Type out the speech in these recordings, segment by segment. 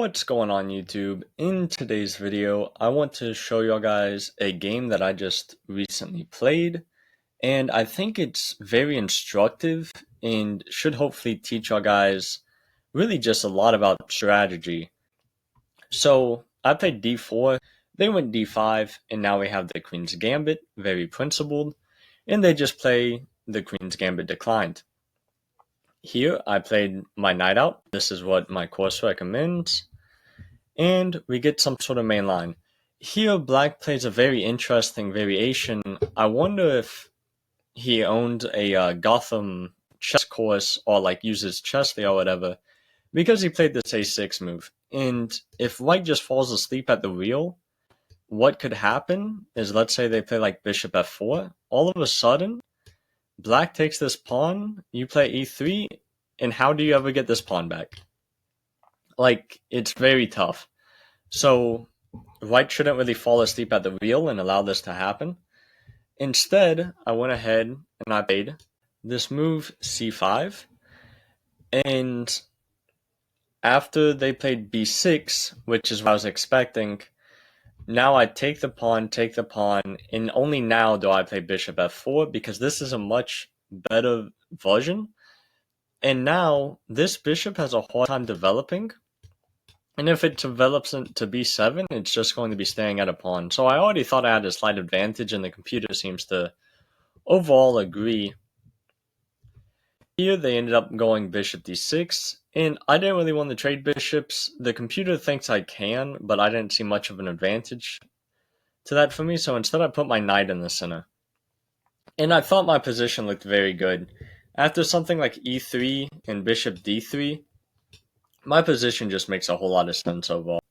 What's going on YouTube? In today's video, I want to show y'all guys a game that I just recently played, and I think it's very instructive and should hopefully teach y'all guys really just a lot about strategy. So I played d4, they went d5, and now we have the Queen's Gambit, very principled, and they just play the Queen's Gambit declined. Here I played my knight out, this is what my course recommends. And we get some sort of main line. Here, Black plays a very interesting variation. I wonder if he owned a Gotham chess course or like uses Chessley or whatever, because he played this a6 move. And if White just falls asleep at the wheel, what could happen is, let's say they play like bishop f4. All of a sudden, Black takes this pawn, you play e3, and how do you ever get this pawn back? Like, it's very tough. So White shouldn't really fall asleep at the wheel and allow this to happen. Instead, I went ahead and I played this move c5. And after they played b6, which is what I was expecting, now I take the pawn, and only now do I play bishop f4 because this is a much better version. And now this bishop has a hard time developing. And if it develops into b7, it's just going to be staying at a pawn. So I already thought I had a slight advantage, and the computer seems to overall agree. Here they ended up going bishop d6, and I didn't really want to trade bishops. The computer thinks I can, but I didn't see much of an advantage to that for me, so instead I put my knight in the center. And I thought my position looked very good. After something like e3 and bishop d3, my position just makes a whole lot of sense overall.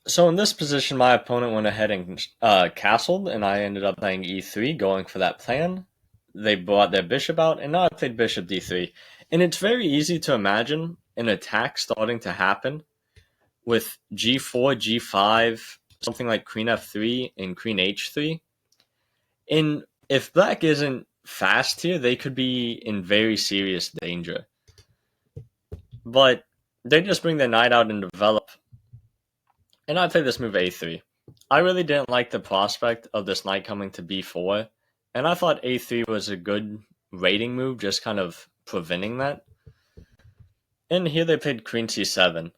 So in this position, my opponent went ahead and castled, and I ended up playing e3, going for that plan. They brought their bishop out, and now I played bishop d3. And it's very easy to imagine an attack starting to happen with g4, g5, something like queen f3 and queen h3. And if Black isn't fast here, they could be in very serious danger. But they just bring their knight out and develop. And I play this move a3. I really didn't like the prospect of this knight coming to b4, and I thought a3 was a good raiding move, just kind of preventing that. And here they played queen c7.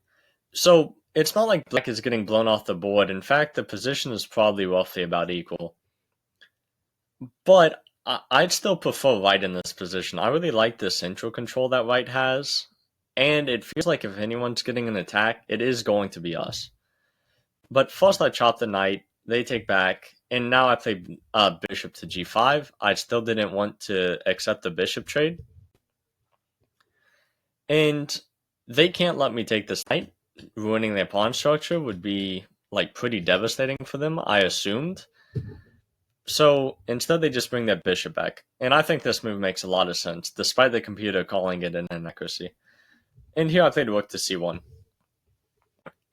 So it's not like Black is getting blown off the board. In fact, the position is probably roughly about equal. But I'd still prefer White in this position. I really like the central control that White has, and it feels like if anyone's getting an attack, it is going to be us. But first I chop the knight, they take back, and now I play bishop to g5. I still didn't want to accept the bishop trade. And they can't let me take this knight. Ruining their pawn structure would be like pretty devastating for them, I assumed. So instead they just bring their bishop back. And I think this move makes a lot of sense, despite the computer calling it an inaccuracy. And here I played rook to c1.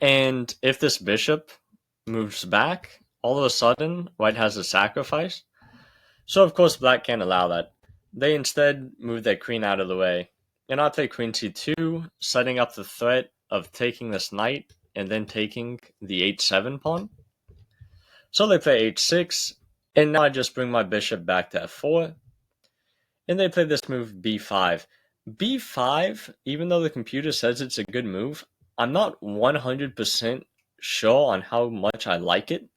And if this bishop moves back, all of a sudden, White has a sacrifice. So, of course, Black can't allow that. They instead move their queen out of the way. And I play queen c2, setting up the threat of taking this knight and then taking the h7 pawn. So they play h6, and now I just bring my bishop back to f4. And they play this move b5. b5, even though the computer says it's a good move, I'm not 100% sure on how much I like it.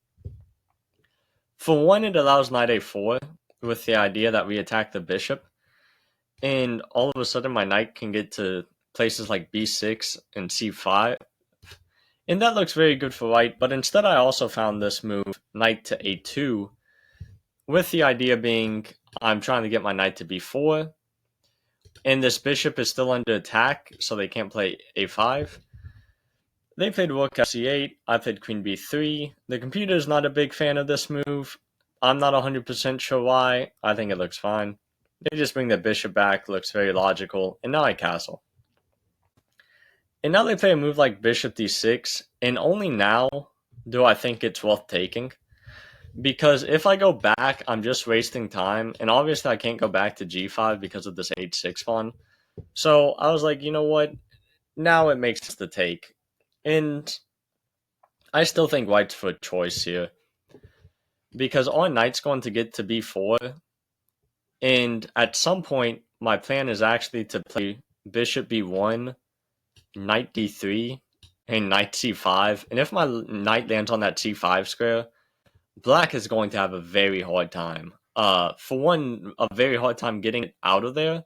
For one, it allows knight a4 with the idea that we attack the bishop, and all of a sudden my knight can get to places like b6 and c5, and that looks very good for White. But instead I also found this move, knight to a2, with the idea being I'm trying to get my knight to b4, and this bishop is still under attack, so they can't play a5. They played rook c8, I played queen b3. The computer is not a big fan of this move. I'm not 100% sure why. I think it looks fine. They just bring their bishop back, looks very logical, and now I castle. And now they play a move like bishop d6, and only now do I think it's worth taking. Because if I go back, I'm just wasting time, and obviously I can't go back to g5 because of this h6 pawn. So I was like, you know what? now it makes sense to take. And I still think white's for choice here. Because our knight's going to get to b4. And at some point, my plan is actually to play bishop b1, knight d3, and knight c5. And if my knight lands on that c5 square, black is going to have a very hard time. For one, a very hard time getting it out of there.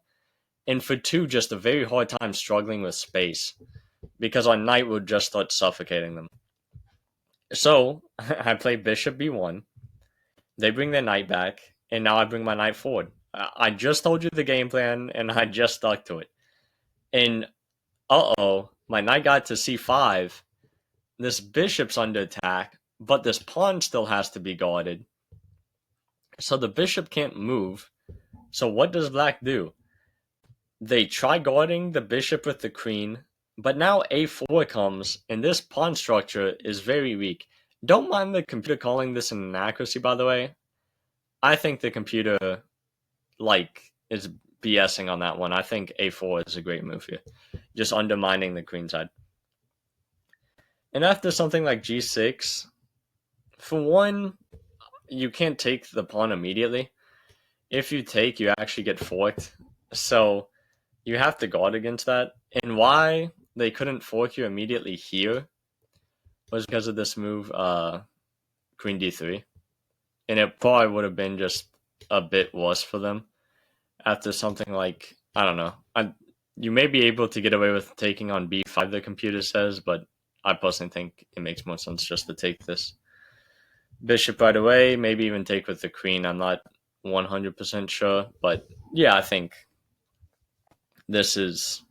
And for two, just a very hard time struggling with space. Because our knight would just start suffocating them. So, I play bishop b1. They bring their knight back. And now I bring my knight forward. I just told you the game plan, and I just stuck to it. And, my knight got to c5. This bishop's under attack, but this pawn still has to be guarded. So the bishop can't move. So what does black do? They try guarding the bishop with the queen, but now a4 comes, and this pawn structure is very weak. Don't mind the computer calling this an inaccuracy, by the way. I think the computer, is BSing on that one. I think a4 is a great move here. Just undermining the queen side. And after something like g6, for one, you can't take the pawn immediately. If you take, you actually get forked. So you have to guard against that. And why they couldn't fork you immediately here was because of this move, queen d3. And it probably would have been just a bit worse for them after something like, I don't know. You may be able to get away with taking on b5, the computer says, but I personally think it makes more sense just to take this bishop right away, maybe even take with the queen. I'm not 100% sure, but yeah, I think this is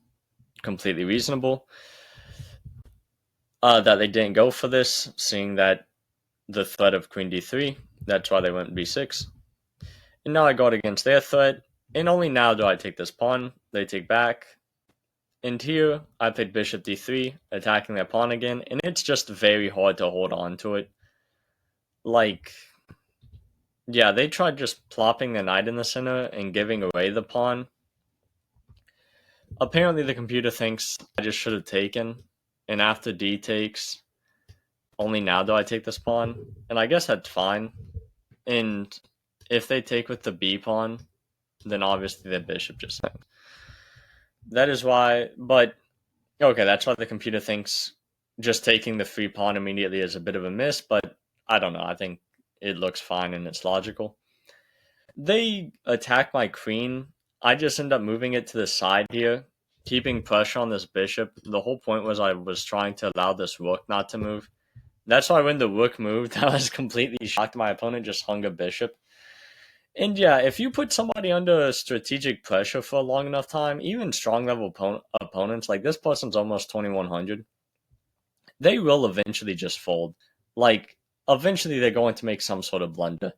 completely reasonable. That they didn't go for this, seeing that the threat of queen d3, that's why they went b6. And now I guard against their threat, and only now do I take this pawn. They take back. And here, I played bishop d3, attacking their pawn again, and it's just very hard to hold on to it. Yeah, they tried just plopping the knight in the center and giving away the pawn. Apparently, the computer thinks I just should have taken, and after d takes, only now do I take this pawn, and I guess that's fine. And if they take with the b pawn, then obviously the bishop just hangs. That is why, but okay, that's why the computer thinks just taking the free pawn immediately is a bit of a miss, but I don't know. I think it looks fine and it's logical. They attack my queen. I just end up moving it to the side here, keeping pressure on this bishop. The whole point was I was trying to allow this rook not to move. That's why when the rook moved, I was completely shocked. My opponent just hung a bishop. And yeah, if you put somebody under strategic pressure for a long enough time, even strong level opponents, like this person's almost 2100, they will eventually just fold. Eventually they're going to make some sort of blunder.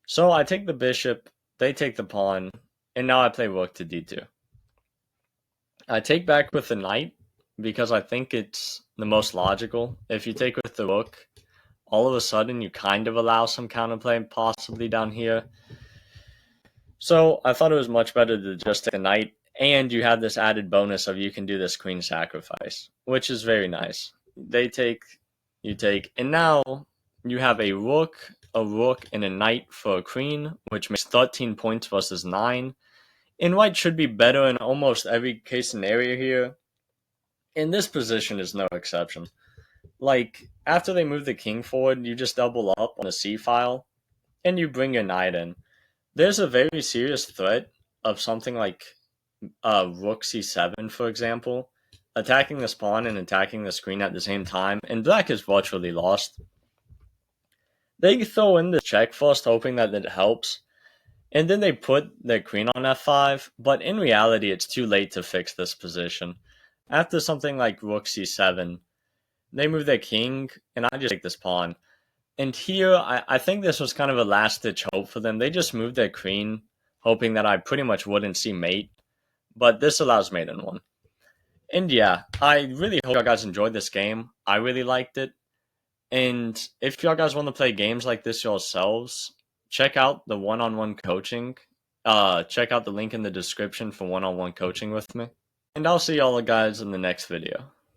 So I take the bishop, they take the pawn, and now I play rook to d2. I take back with the knight because I think it's the most logical. If you take with the rook, all of a sudden you kind of allow some counterplay possibly down here. So I thought it was much better to just take the knight, and you have this added bonus of you can do this queen sacrifice, which is very nice. They take, you take, and now you have a rook, and a knight for a queen, which makes 13 points versus 9. And white should be better in almost every case scenario here. And this position is no exception. After they move the king forward, you just double up on the c-file, and you bring your knight in. There's a very serious threat of something like rook c7, for example, attacking this pawn and attacking the queen at the same time, and black is virtually lost. They throw in this check first, hoping that it helps, and then they put their queen on f5, but in reality, it's too late to fix this position. After something like rook c7, they move their king, and I just take this pawn. And here, I think this was kind of a last-ditch hope for them. They just moved their queen, hoping that I pretty much wouldn't see mate. But this allows mate in 1. And yeah, I really hope y'all guys enjoyed this game. I really liked it. And if y'all guys want to play games like this yourselves, check out the one-on-one coaching. Check out the link in the description for one-on-one coaching with me. and I'll see y'all guys in the next video.